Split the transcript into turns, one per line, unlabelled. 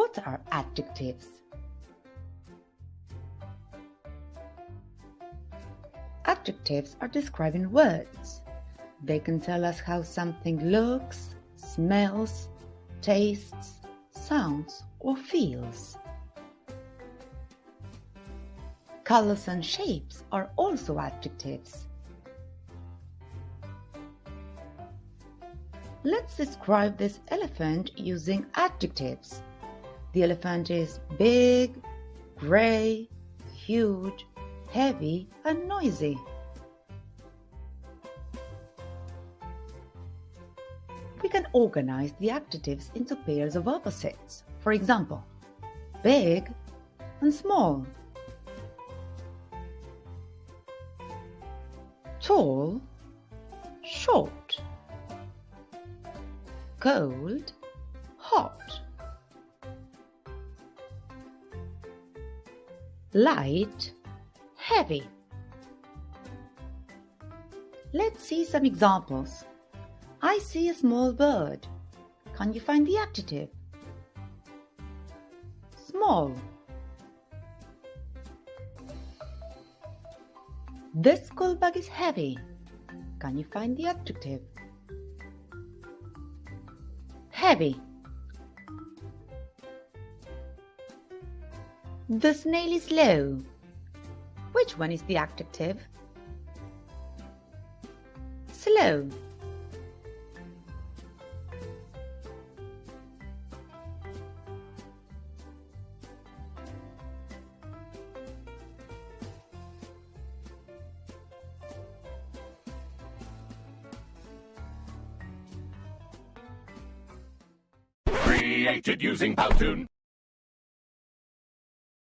What are adjectives? Adjectives are describing words. They can tell us how something looks, smells, tastes, sounds, or feels. Colors and shapes are also adjectives. Let's describe this elephant using adjectives. The elephant is big, gray, huge, heavy, and noisy. We can organize the adjectives into pairs of opposites. For example, big and small, tall, short, cold, hot, light, heavy. Let's see some examples. I see a small bird. Can you find the adjective? Small. This school bag is heavy. Can you find the adjective? Heavy. The snail is slow. Which one is the adjective? Slow.
Created using Powtoon.